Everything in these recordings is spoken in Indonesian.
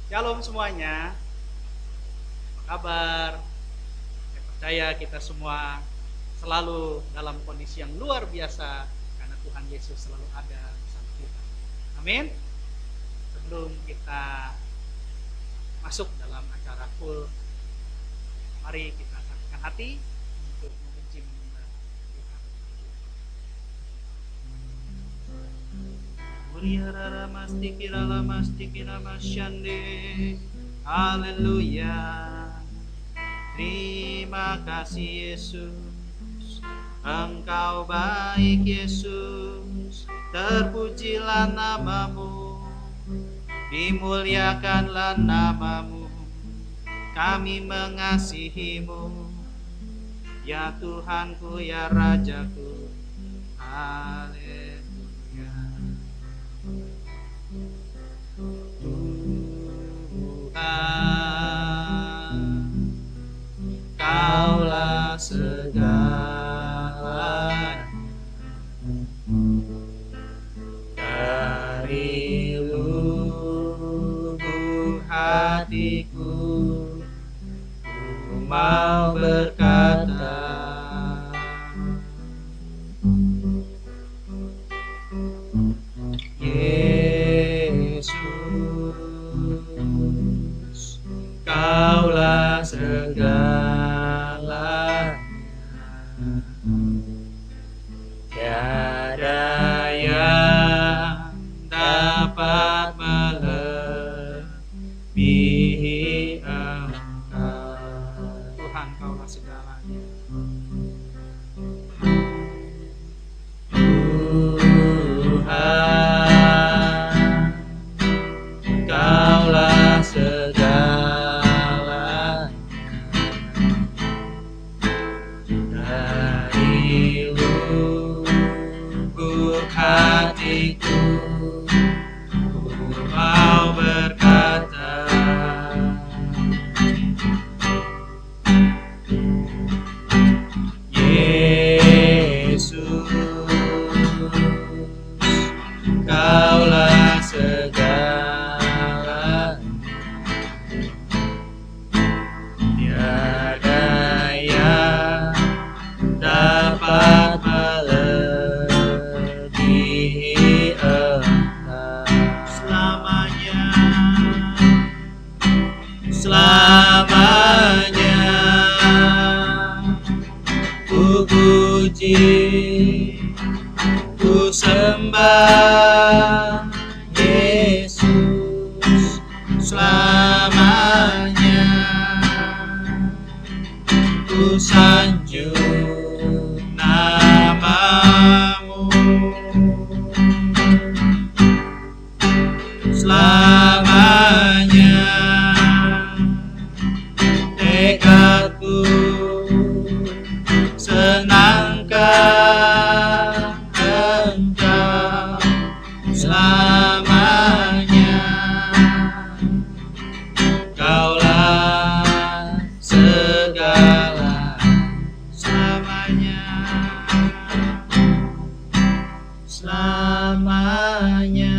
Shalom semuanya, apa kabar? Saya percaya kita semua selalu dalam kondisi yang luar biasa karena Tuhan Yesus selalu ada bersama kita. Amin. Sebelum kita masuk dalam acara full, mari kita satukan hati untuk memuji menyembah Tuhan. Muriara mastikira mastikira masyande. Haleluya. Terima kasih Yesus, Engkau baik Yesus, terpujilah namamu, dimuliakanlah namamu, kami mengasihimu, ya Tuhanku ya Rajaku. Haleluya. Tuhan, Kaulah segala dari lubuk hatiku, ku mau berkata, Yesus, Kaulah segala, tiada yang dapat melebihi Engkau. Tuhan, Kaulah segalanya. Tuhan, Kaulah segala, dari lubuk hatiku, ku mau berkata, Yesus, Kaulah segala, tiada yang dapat melebihi Engkau. Selamanya, selamanya ku puji, ku sembah Yesus. Selamanya ku sanjung namamu. Selamanya tekadku senangkan Engkau. Selamanya Kaulah segala, selamanya, selamanya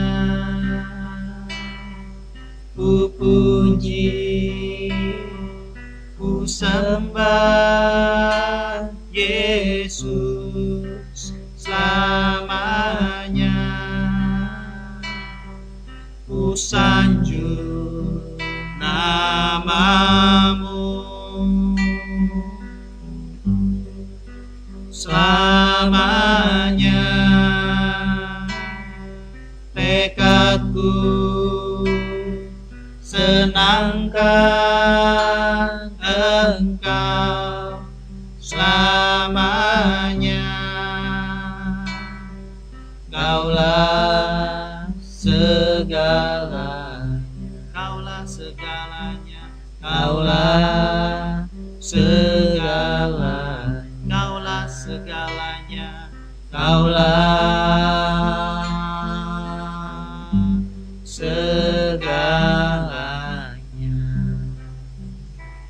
ku puji, ku sembah Yesus. Selamanya ku sanjung namamu. Selamanya tekadku senangkan Engkau. Selamanya Kaulah segala, Kaulah segalanya, Kaulah segala, Kaulah segalanya, Kaulah segalanya.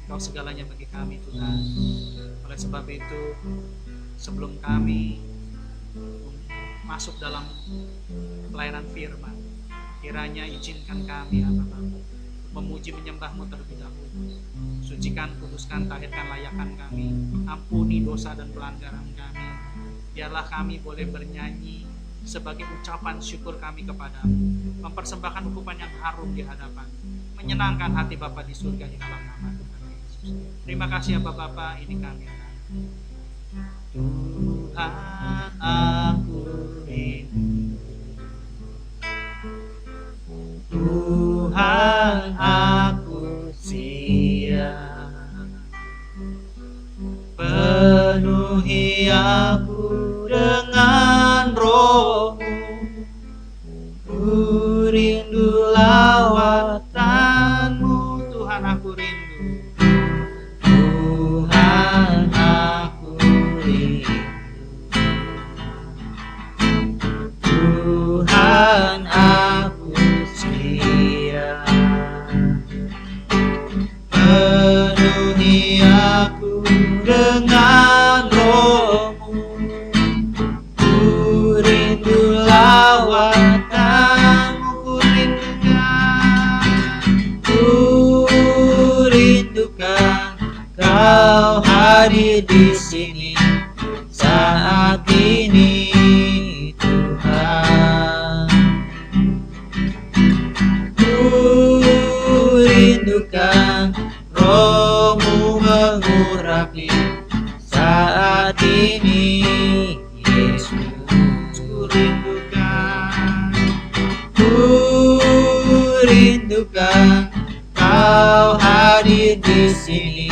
Kau segalanya bagi kami Tuhan. Oleh sebab itu, sebelum kami masuk dalam pelayanan firman, kiranya izinkan kami ya Bapak memuji menyembah-Mu terlebih dahulu. Sucikan, kuduskan, tahirkan, layakkan kami. Ampuni dosa dan pelanggaran kami. Biarlah kami boleh bernyanyi sebagai ucapan syukur kami kepadamu, mempersembahkan hukuman yang harum di hadapan, menyenangkan hati Bapa di surga di dalam nama Tuhan Yesus. Terima kasih ya Bapa, ini kami Tuhan, aku rindu. Tuhan, aku siap. Penuhi aku dengan Roh-Mu. Ku rindu lawatan-Mu. Tuhan, aku rindu. Tuhan, aku rindu. Tuhan, aku siap. Penuhi aku dengan Roh-Mu. Ku rindu lawatan-Mu. Ku rindukan Kau hadir di sini saat ini, Tuhan. Ku rindukan Roh-Mu mengurapi saat ini, Yesus. Ku rindukan Kau hadir di sini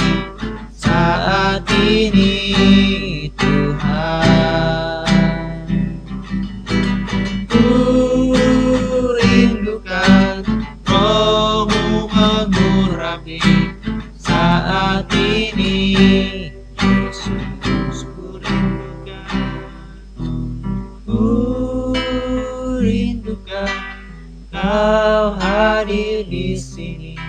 saat ini, Tuhan. Ku rindukan Roh-Mu mengurapi saat ini, Yesus. Ku rindukan Kau hadir di sini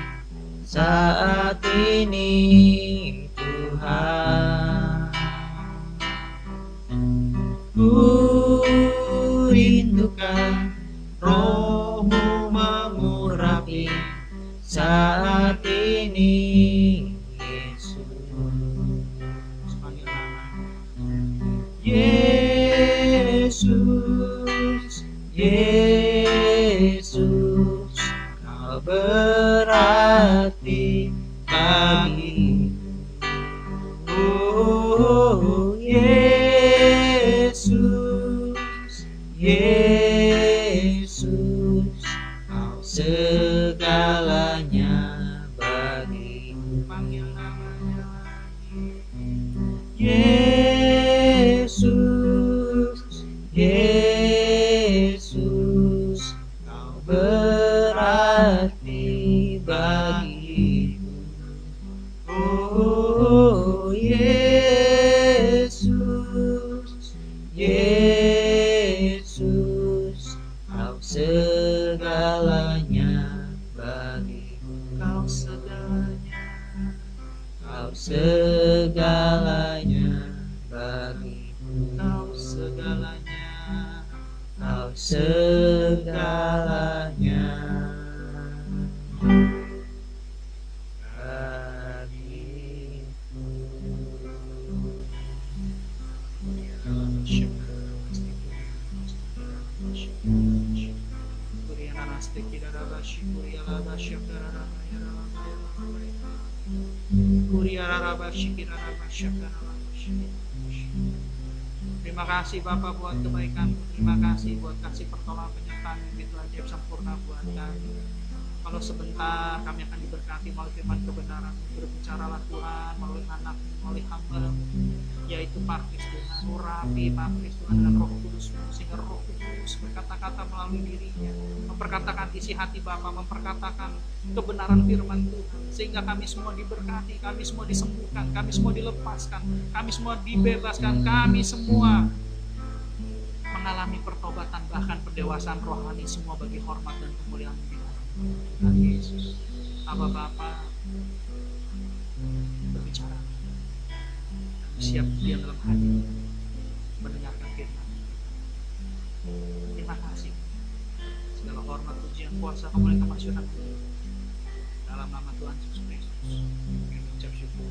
saat ini, Tuhan. Ku rindukan Roh-Mu mengurapi saat ini, Yesus. Yesus, Yesus, Kau berarti bagi. Oh, Yesus, Yesus, Kau segalanya bagiku. Panggil namanya lagi. Yesus, Yesus, Kau berarti bagiku. Oh, Yesus, Yesus, Kau segalanya bagiku. Kau segalanya, Kau segalanya bagiku. Kau segalanya, Kau segalanya bagiku. Terima kasih Bapak buat kebaikan, terima kasih buat kasih pertolongan penyertaan yang begitu ajaib sempurna buat kami. Kalau sebentar kami akan diberkati melalui firman kebenaran. Berbicaralah Tuhan melalui anak, melalui hamba, yaitu Parkris Tuhan. Urapi Parkris Tuhan dengan Roh Kudus, sehingga Roh Kudus berkata-kata melalui dirinya, memperkatakan isi hati Bapa, memperkatakan kebenaran firman Tuhan, sehingga kami semua diberkati, kami semua disembuhkan, kami semua dilepaskan, kami semua dibebaskan, kami semua mengalami pertobatan, bahkan pendewasaan rohani, semua bagi hormat dan kemuliaan Tuhan Yesus. Abba Bapa, berbicara, kami siap diam dalam hati mendengarkan firman. Terima kasih. Segala hormat, pujian, kuasa, kemuliaan, kemasyuran dalam nama Tuhan Yesus Kristus. Kami ucap syukur.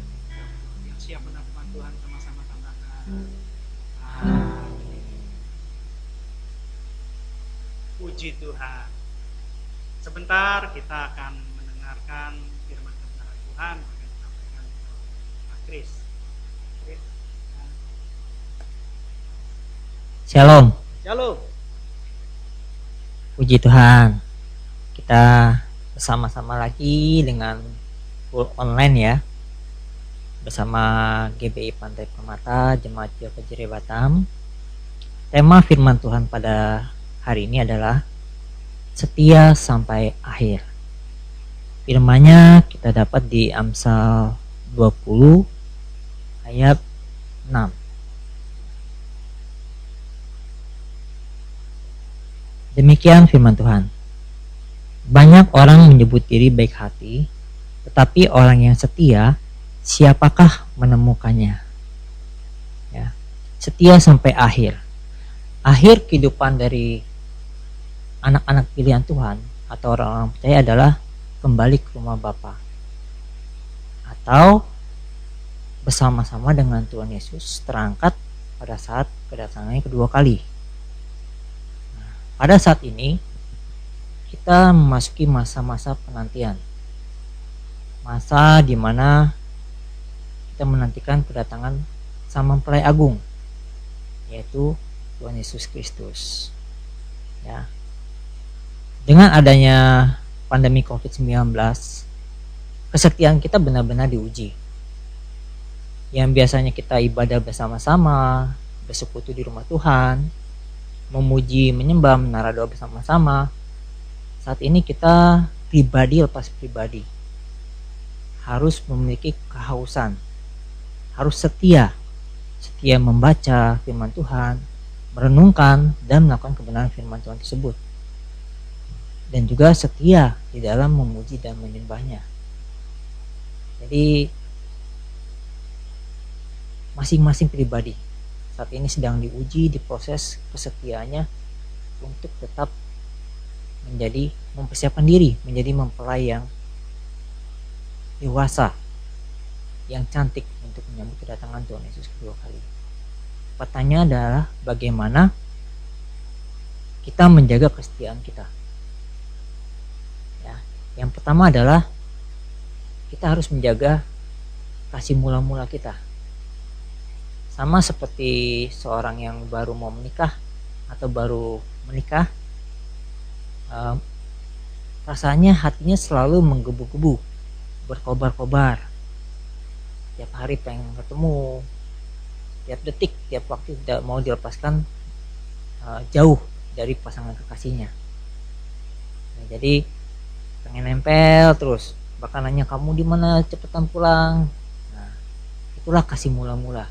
Yang siap menerima Tuhan sama-sama katakan amin. Puji Tuhan. Sebentar kita akan mendengarkan firman kebenaran Tuhan yang akan disampaikan oleh Pak Kris. Shalom. Shalom. Puji Tuhan. Kita bersama-sama lagi dengan full online ya. Bersama GBI Pantai Permata Jemaat Jehovah Jireh Batam. Tema firman Tuhan pada hari ini adalah setia sampai akhir. Firman-Nya kita dapat di Amsal 20 ayat 6. Demikian firman Tuhan. Banyak orang menyebut diri baik hati, tetapi orang yang setia, siapakah menemukannya? Ya, setia sampai akhir. Akhir kehidupan dari anak-anak pilihan Tuhan atau orang-orang percaya adalah kembali ke rumah Bapa, atau bersama-sama dengan Tuhan Yesus terangkat pada saat kedatangannya kedua kali. Pada saat ini kita memasuki masa-masa penantian, masa di mana kita menantikan kedatangan Sang Mempelai Agung, yaitu Tuhan Yesus Kristus. Ya. Dengan adanya pandemi COVID-19, kesetiaan kita benar-benar diuji. Yang biasanya kita ibadah bersama-sama, bersekutu di rumah Tuhan, memuji, menyembah, menara doa bersama-sama. Saat ini kita pribadi lepas pribadi harus memiliki kehausan, harus setia membaca firman Tuhan, merenungkan dan melakukan kebenaran firman Tuhan tersebut, dan juga setia di dalam memuji dan menyembahnya. Jadi masing-masing pribadi saat ini sedang diuji, diproses kesetiaannya untuk tetap menjadi mempersiapkan diri menjadi mempelai yang dewasa, yang cantik untuk menyambut kedatangan Tuhan Yesus kedua kali. Pertanyaan adalah bagaimana kita menjaga kesetiaan kita. Ya, yang pertama adalah kita harus menjaga kasih mula-mula kita. Sama seperti seorang yang baru mau menikah atau baru menikah, rasanya hatinya selalu menggebu-gebu, berkobar-kobar. Tiap hari pengen ketemu, tiap detik, tiap waktu tidak mau dilepaskan jauh dari pasangan kekasihnya. Nah, jadi pengen nempel terus, bahkan nanya kamu di mana, cepetan pulang. Nah, itulah kasih mula-mula.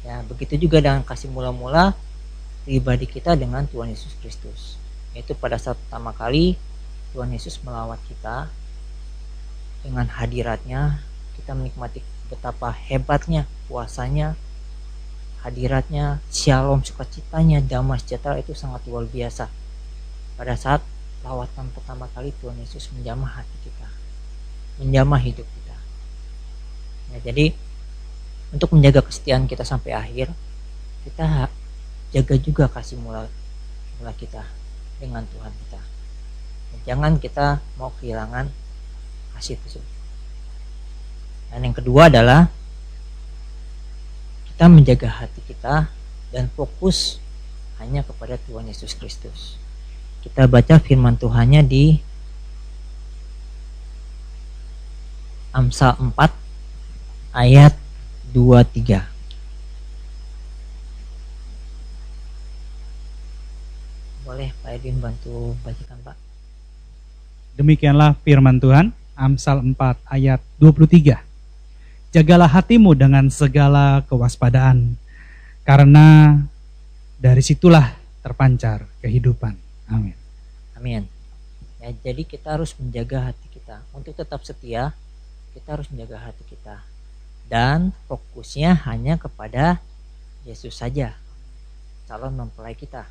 Ya, begitu juga dengan kasih mula-mula pribadi kita dengan Tuhan Yesus Kristus. Yaitu pada saat pertama kali Tuhan Yesus melawat kita, dengan hadiratnya kita menikmati betapa hebatnya kuasanya, hadiratnya, shalom, sukacitanya, damai sejahtera itu sangat luar biasa. Pada saat lawatan pertama kali Tuhan Yesus menjamah hati kita, menjamah hidup kita. Ya, jadi untuk menjaga kesetiaan kita sampai akhir, kita jaga juga kasih mula kita dengan Tuhan kita. Dan jangan kita mau kehilangan kasih tersebut. Dan yang kedua adalah kita menjaga hati kita dan fokus hanya kepada Tuhan Yesus Kristus. Kita baca firman Tuhannya di Amsal 4 ayat 2-3. Boleh Pak Edwin bantu bacakan Pak. Demikianlah firman Tuhan, Amsal 4 ayat 23. Jagalah hatimu dengan segala kewaspadaan, karena dari situlah terpancar kehidupan. Amin. Amin. Ya, jadi kita harus menjaga hati kita. Untuk tetap setia, kita harus menjaga hati kita. Dan fokusnya hanya kepada Yesus saja, calon mempelai kita,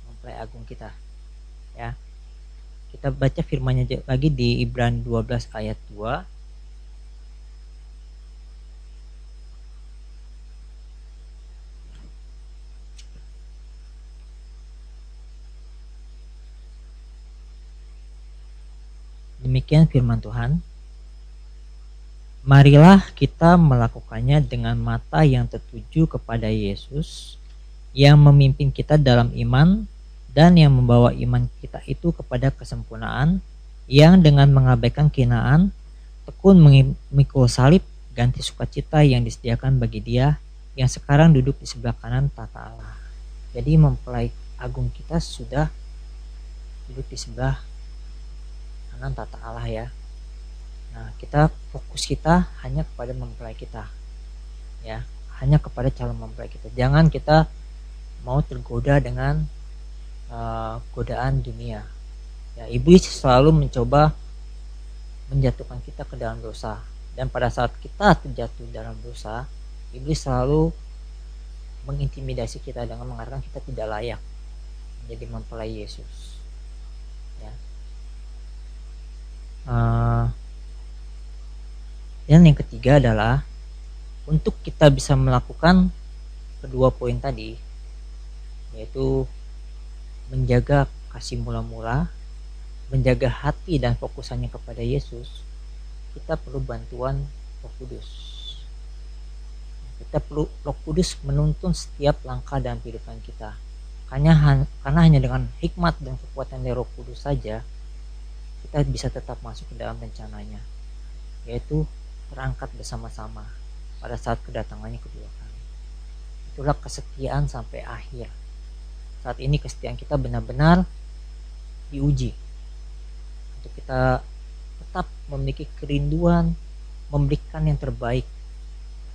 mempelai agung kita. Ya. Kita baca firman-Nya lagi di Ibrani 12 ayat 2. Demikian firman Tuhan. Marilah kita melakukannya dengan mata yang tertuju kepada Yesus, yang memimpin kita dalam iman dan yang membawa iman kita itu kepada kesempurnaan, yang dengan mengabaikan kinaan tekun memikul salib, ganti sukacita yang disediakan bagi Dia yang sekarang duduk di sebelah kanan tata Allah. Jadi mempelai agung kita sudah duduk di sebelah kanan tata Allah ya. Nah, kita fokus kita hanya kepada mempelai kita, ya, hanya kepada calon mempelai kita. Jangan kita mau tergoda dengan godaan dunia. Ya, iblis selalu mencoba menjatuhkan kita ke dalam dosa, dan pada saat kita terjatuh dalam dosa, iblis selalu mengintimidasi kita dengan mengatakan kita tidak layak menjadi mempelai Yesus. Ya. Dan yang ketiga adalah untuk kita bisa melakukan kedua poin tadi, yaitu menjaga kasih mula-mula, menjaga hati dan fokusannya kepada Yesus, kita perlu bantuan Roh Kudus. Kita perlu Roh Kudus menuntun setiap langkah dalam kehidupan kita. Karena hanya dengan hikmat dan kekuatan dari Roh Kudus saja kita bisa tetap masuk ke dalam rencananya, yaitu berangkat bersama-sama pada saat kedatangannya kedua kali. Itulah kesetiaan sampai akhir. Saat ini kesetiaan kita benar-benar diuji untuk kita tetap memiliki kerinduan memberikan yang terbaik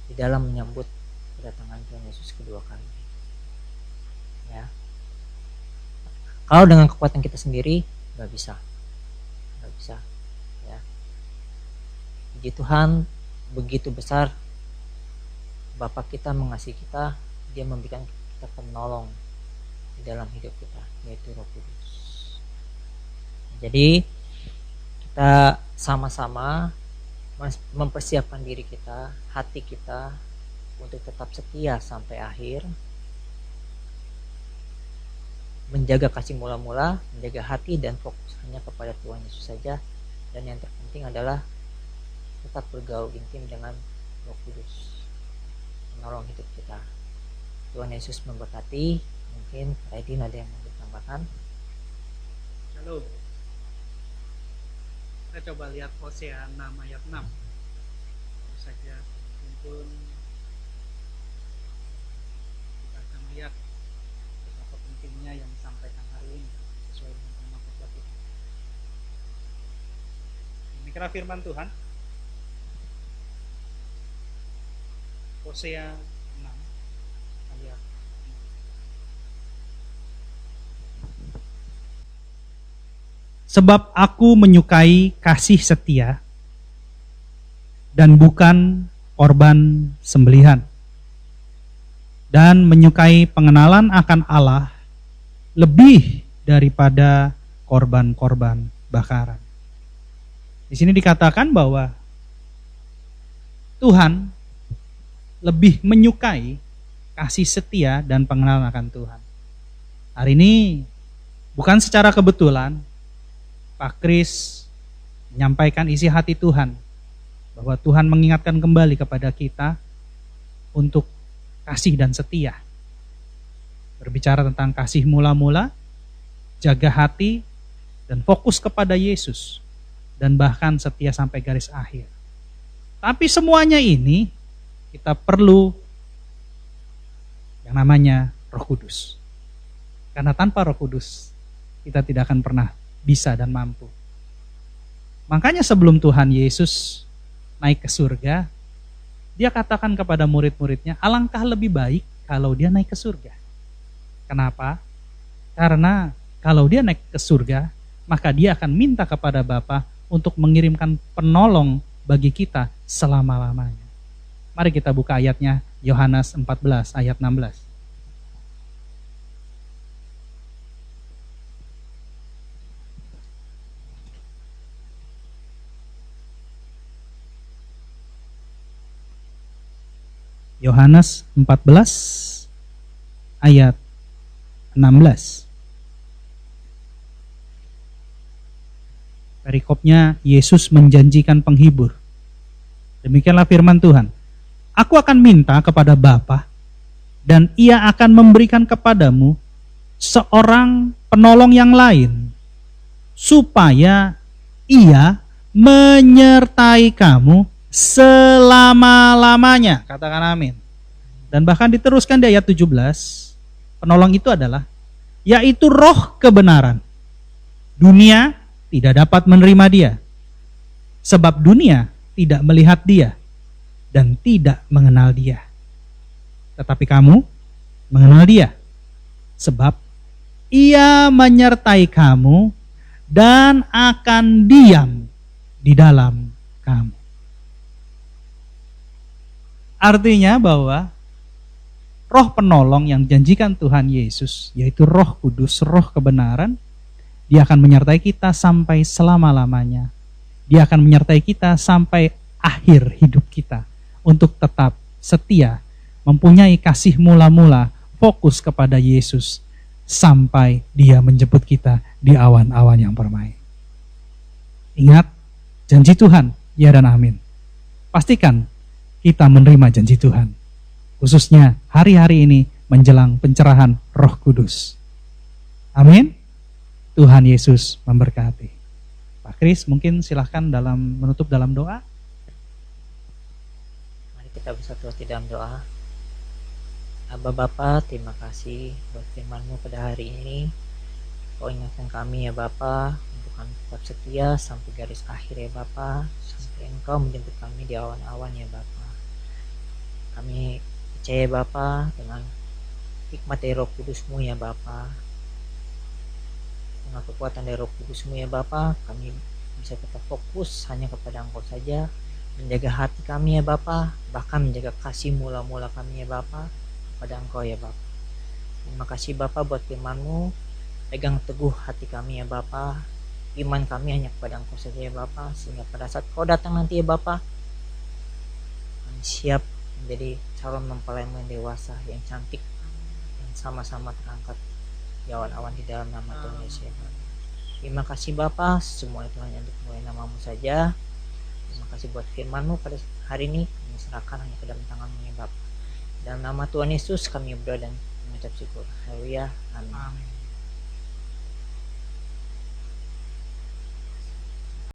di dalam menyambut kedatangan Tuhan Yesus kedua kali. Ya. Kalau dengan kekuatan kita sendiri nggak bisa. Ya. Puji Tuhan, begitu besar Bapa kita mengasihi kita, Dia memberikan kita penolong di dalam hidup kita, yaitu Roh Kudus. Jadi kita sama-sama mempersiapkan diri kita, hati kita untuk tetap setia sampai akhir, menjaga kasih mula-mula, menjaga hati dan fokus hanya kepada Tuhan Yesus saja, dan yang terpenting adalah tetap bergaul intim dengan Roh Kudus menolong hidup kita. Tuhan Yesus memberkati. Mungkin Aidin ada yang mau ditambahkan. Shalom. Kita coba lihat Hosea 6 ayat 6. Terus saja mungkin kita akan lihat betapa pentingnya yang disampaikan hari ini sesuai dengan tema khotbah kita. Demikianlah firman Tuhan. Hosea 6 ayat 6. Sebab aku menyukai kasih setia dan bukan korban sembelihan, dan menyukai pengenalan akan Allah lebih daripada korban-korban bakaran. Di sini dikatakan bahwa Tuhan lebih menyukai kasih setia dan pengenalan akan Tuhan. Hari ini bukan secara kebetulan Pak Kris menyampaikan isi hati Tuhan, bahwa Tuhan mengingatkan kembali kepada kita untuk kasih dan setia. Berbicara tentang kasih mula-mula, jaga hati, dan fokus kepada Yesus, dan bahkan setia sampai garis akhir. Tapi semuanya ini kita perlu yang namanya Roh Kudus. Karena tanpa Roh Kudus kita tidak akan pernah bisa dan mampu. Makanya sebelum Tuhan Yesus naik ke surga, Dia katakan kepada murid-muridnya, alangkah lebih baik kalau Dia naik ke surga. Kenapa? Karena kalau Dia naik ke surga, maka Dia akan minta kepada Bapa untuk mengirimkan penolong bagi kita selama-lamanya. Mari kita buka ayatnya, Yohanes 14 ayat 16. Yohanes 14 ayat 16. Perikopnya, Yesus menjanjikan penghibur. Demikianlah firman Tuhan. Aku akan minta kepada Bapa, dan Ia akan memberikan kepadamu seorang penolong yang lain, supaya Ia menyertai kamu selama-lamanya. Katakan amin. Dan bahkan diteruskan di ayat 17, penolong itu adalah, yaitu roh kebenaran. Dunia tidak dapat menerima dia, sebab dunia tidak melihat dia dan tidak mengenal dia. Tetapi kamu mengenal dia, sebab ia menyertai kamu dan akan diam di dalam kamu. Artinya bahwa roh penolong yang dijanjikan Tuhan Yesus, yaitu Roh Kudus, roh kebenaran, dia akan menyertai kita sampai selama-lamanya. Dia akan menyertai kita sampai akhir hidup kita untuk tetap setia, mempunyai kasih mula-mula, fokus kepada Yesus sampai dia menjemput kita di awan-awan yang permai. Ingat, janji Tuhan, ya dan amin. Pastikan kita menerima janji Tuhan, khususnya hari-hari ini menjelang pencerahan Roh Kudus. Amin. Tuhan Yesus memberkati. Pak Kris, mungkin silahkan menutup dalam doa. Mari kita bersatu hati dalam doa. Aba Bapa, terima kasih buat firman-Mu pada hari ini. Kau ingatkan kami ya Bapa, untuk kami tetap setia sampai garis akhir ya Bapa, sampai Engkau menjemput kami di awan-awan ya Bapa. Kami percaya Bapa dengan hikmat dari Roh Kudus-Mu ya Bapa. Dengan kekuatan dari Roh Kudus-Mu ya Bapa, kami bisa tetap fokus hanya kepada Engkau saja, menjaga hati kami ya Bapa, bahkan menjaga kasih mula-mula kami ya Bapa kepada Engkau ya Bapa. Terima kasih Bapa buat firman-Mu, pegang teguh hati kami ya Bapa, iman kami hanya kepada Engkau saja ya Bapa, sehingga pada saat Kau datang nanti ya Bapa, kami siap menjadi calon mempelai yang dewasa, yang cantik, yang sama-sama terangkat di awan-awan di dalam nama Tuhan Yesus. Terima kasih Bapa, semua itu hanya untuk mulai nama-Mu saja. Terima kasih buat firman-Mu pada hari ini, kami serahkan hanya ke dalam tangan-Mu ya Bapa. Dalam nama Tuhan Yesus kami berdoa dan mengucap syukur. Haleluya. Amin.